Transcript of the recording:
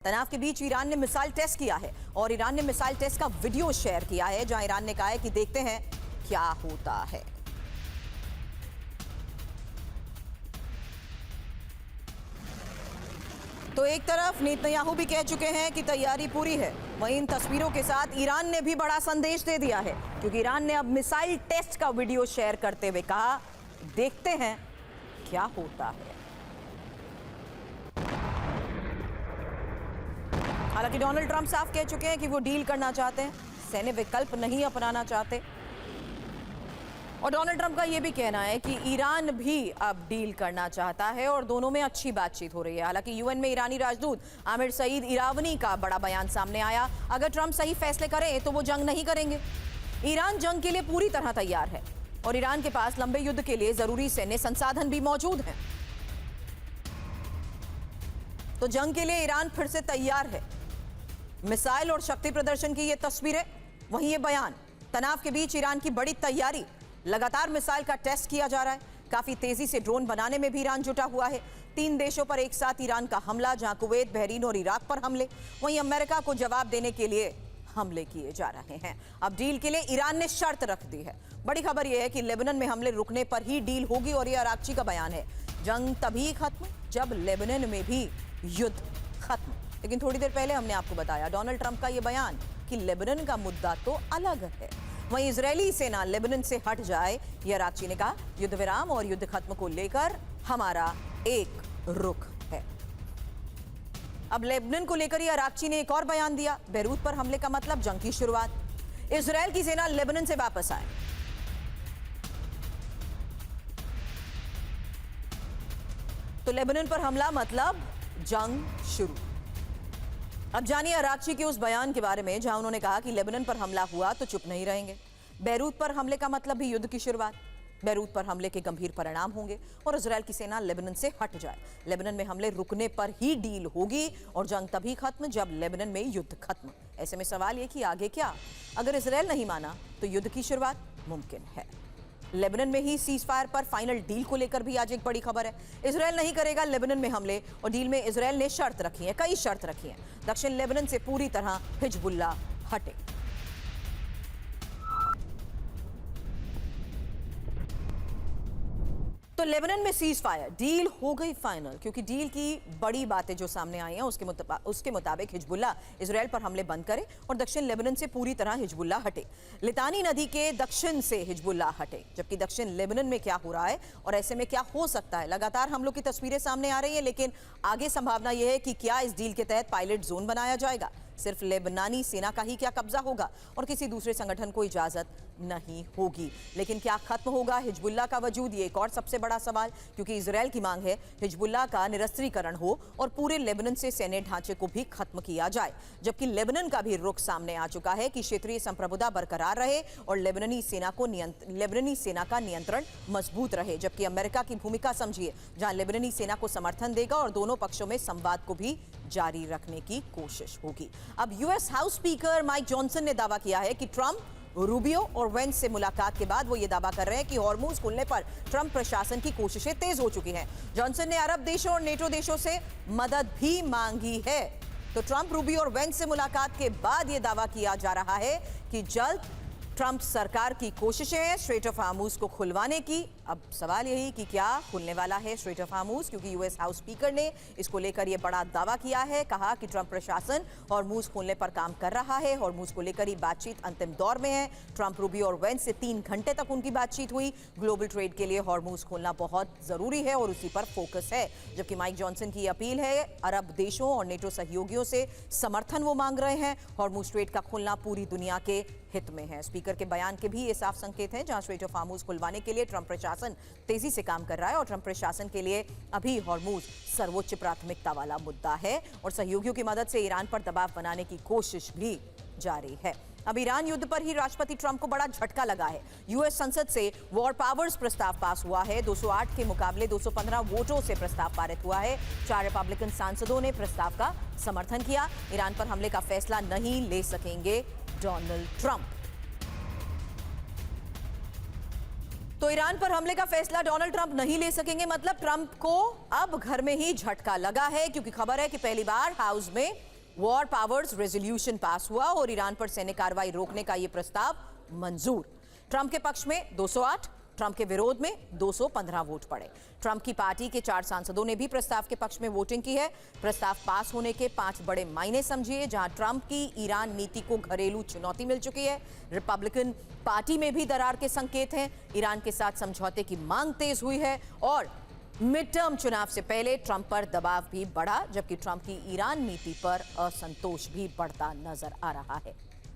तनाव के बीच ईरान ने मिसाइल टेस्ट किया है और ईरान ने मिसाइल टेस्ट का वीडियो शेयर किया है, जहां ईरान ने कहा है कि देखते हैं क्या होता है। तो एक तरफ नेतन्याहू भी कह चुके हैं कि तैयारी पूरी है, वहीं इन तस्वीरों के साथ ईरान ने भी बड़ा संदेश दे दिया है, क्योंकि ईरान ने अब मिसाइल टेस्ट का वीडियो शेयर करते हुए कहा देखते हैं क्या होता है। हालांकि डोनाल्ड ट्रंप साफ कह चुके हैं कि वो डील करना चाहते हैं, सैन्य विकल्प नहीं अपनाना चाहते। और डोनाल्ड ट्रंप का यह भी कहना है कि ईरान भी अब डील करना चाहता है और दोनों में अच्छी बातचीत हो रही है। हालांकि यूएन में ईरानी राजदूत आमिर सईद इरावनी का बड़ा बयान सामने आया, अगर ट्रंप सही फैसले करें तो वो जंग नहीं करेंगे। ईरान जंग के लिए पूरी तरह तैयार है और ईरान के पास लंबे युद्ध के लिए जरूरी सैन्य संसाधन भी मौजूद हैं। तो जंग के लिए ईरान फिर से तैयार है। मिसाइल और शक्ति प्रदर्शन की ये तस्वीरें, वहीं ये बयान। तनाव के बीच ईरान की बड़ी तैयारी, लगातार मिसाइल का टेस्ट किया जा रहा है। काफी तेजी से ड्रोन बनाने में भी ईरान जुटा हुआ है। 3 देशों पर एक साथ ईरान का हमला, जहां कुवैत, बहरीन और इराक पर हमले, वहीं अमेरिका को जवाब देने के लिए हमले किए जा रहे हैं। अब डील के लिए ईरान ने शर्त रख दी है। बड़ी खबर यह है कि लेबनान में हमले रुकने पर ही डील होगी और यह अरागची का बयान है। जंग तभी खत्म जब लेबनान में भी युद्ध खत्म। लेकिन थोड़ी देर पहले हमने आपको बताया डोनाल्ड ट्रंप का यह बयान कि लेबनान का मुद्दा तो अलग है। वहीं इजरायली सेना लेबनान से हट जाए, यह अरागची ने कहा। युद्ध विराम और युद्ध खत्म को लेकर हमारा एक रुख है। अब लेबनान को लेकर यह अरागची ने एक और बयान दिया। बेरूत पर हमले का मतलब जंग की शुरुआत। इजरायल की सेना लेबनान से वापस आए। तो लेबनान पर हमला मतलब जंग शुरू। अब जानिए अरागची के उस बयान के बारे में, जहां उन्होंने कहा कि लेबनान पर हमला हुआ तो चुप नहीं रहेंगे। बेरूत पर हमले का मतलब भी युद्ध की शुरुआत। बेरूत पर हमले के गंभीर परिणाम होंगे और इजरायल की सेना लेबनान से हट जाए। लेबनान में हमले रुकने पर ही डील होगी और जंग तभी खत्म जब लेबनान में युद्ध खत्म। ऐसे में सवाल ये कि आगे क्या? अगर इजरायल नहीं माना तो युद्ध की शुरुआत मुमकिन है। लेबनान में ही सीज फायर पर फाइनल डील को लेकर भी आज एक बड़ी खबर है। इजरायल नहीं करेगा लेबनान में हमले और डील में इजरायल ने शर्त रखी है, कई शर्त रखी है। दक्षिण लेबनान से पूरी तरह हिजबुल्लाह हटे। तो लेबनान में सीज फायर डील हो गई फाइनल, क्योंकि डील की बड़ी बातें जो सामने आई हैं उसके मुताबिक हिजबुल्लाह इजरायल पर हमले बंद करे और दक्षिण लेबनान से पूरी तरह हिजबुल्लाह हटे। लितानी नदी के दक्षिण से हिजबुल्लाह हटे, जबकि दक्षिण लेबनान में क्या हो रहा है और ऐसे में क्या हो सकता है, लगातार हम लोग की तस्वीरें सामने आ रही है। लेकिन आगे संभावना यह है कि क्या इस डील के तहत पायलट जोन बनाया जाएगा, सिर्फ लेबनानी सेना का ही क्या कब्जा होगा और किसी दूसरे संगठन को इजाजत नहीं होगी। लेकिन क्या खत्म होगा हिजबुल्लाह का वजूद, ये एक और सबसे बड़ा सवाल, क्योंकि इजरायल की मांग है हिजबुल्लाह का निरस्त्रीकरण हो और पूरे लेबनान से सैन्य ढांचे को भी खत्म किया जाए। जबकि लेबनान का भी रुख सामने आ चुका है कि क्षेत्रीय संप्रभुता बरकरार रहे और लेबनानी सेना का नियंत्रण मजबूत रहे। जबकि अमेरिका की भूमिका समझिए, जहां लेबनानी सेना को समर्थन देगा और दोनों पक्षों में संवाद को भी जारी रखने की कोशिश होगी। अब US house speaker Mike Johnson ने दावा किया है कि ट्रंप, रूबियो और वेंस से मुलाकात के बाद वो ये दावा कर रहे हैं कि हॉर्मुज खुलने पर ट्रंप प्रशासन की कोशिशें तेज हो चुकी हैं। जॉनसन ने अरब देशों और नेटो देशों से मदद भी मांगी है। तो ट्रंप, रूबियो और वेंस से मुलाकात के बाद ये दावा किया जा रहा है कि जल्द ट्रंप सरकार की कोशिशें हैं स्ट्रेट ऑफ हार्मुज को खुलवाने की। अब सवाल यही कि क्या खुलने वाला है स्ट्रेट ऑफ हार्मुज, क्योंकि यूएस हाउस स्पीकर ने इसको लेकर यह बड़ा दावा किया है। कहा कि ट्रंप प्रशासन हॉर्मुज खोलने पर काम कर रहा है। हॉर्मुज को लेकर ही बातचीत अंतिम दौर में है। ट्रंप, रूबियो और वेंस से 3 घंटे तक उनकी बातचीत हुई। ग्लोबल ट्रेड के लिए हॉर्मुज खोलना बहुत जरूरी है और उसी पर फोकस है। जबकि माइक जॉनसन की अपील है, अरब देशों और नेटो सहयोगियों से समर्थन वो मांग रहे हैं। हॉर्मुज स्ट्रेट का खुलना पूरी दुनिया के हित में है। स्पीकर के बयान के भी ये साफ संकेत हैं, जहां स्ट्रेट ऑफ हार्मुज खुलवाने के लिए ट्रंप प्रशासन तेजी से काम कर रहा है और ट्रंप प्रशासन के लिए अभी हॉर्मुज सर्वोच्च प्राथमिकता वाला मुद्दा है और सहयोगियों की मदद से ईरान पर दबाव बनाने की कोशिश भी जारी है। अब ईरान युद्ध पर ही राष्ट्रपति ट्रंप को बड़ा झटका लगा है। यूएस संसद से वॉर पावर्स प्रस्ताव पास हुआ है। 208 के मुकाबले 215 वोटों से प्रस्ताव पारित हुआ है। 4 रिपब्लिकन सांसदों ने प्रस्ताव का समर्थन किया। ईरान पर हमले का फैसला नहीं ले सकेंगे डोनाल्ड ट्रंप। तो ईरान पर हमले का फैसला डोनाल्ड ट्रंप नहीं ले सकेंगे, मतलब ट्रंप को अब घर में ही झटका लगा है, क्योंकि खबर है कि पहली बार हाउस में वॉर पावर्स रेजोल्यूशन पास हुआ और ईरान पर सैन्य कार्रवाई रोकने का यह प्रस्ताव मंजूर। ट्रंप के पक्ष में 208, ट्रंप के विरोध में 215 वोट पड़े। ट्रंप की पार्टी के 4 सांसदों ने भी प्रस्ताव के पक्ष में वोटिंग की है। प्रस्ताव पास होने के 5 बड़े मायने समझिए। जहां ट्रंप की ईरान नीति को घरेलू चुनौती मिल चुकी है, रिपब्लिकन पार्टी में भी दरार के संकेत हैं, ईरान के साथ समझौते की मांग तेज हुई है और मिड टर्म चुनाव से पहले ट्रंप पर दबाव भी बढ़ा, जबकि ट्रंप की ईरान नीति पर असंतोष भी बढ़ता नजर आ रहा है।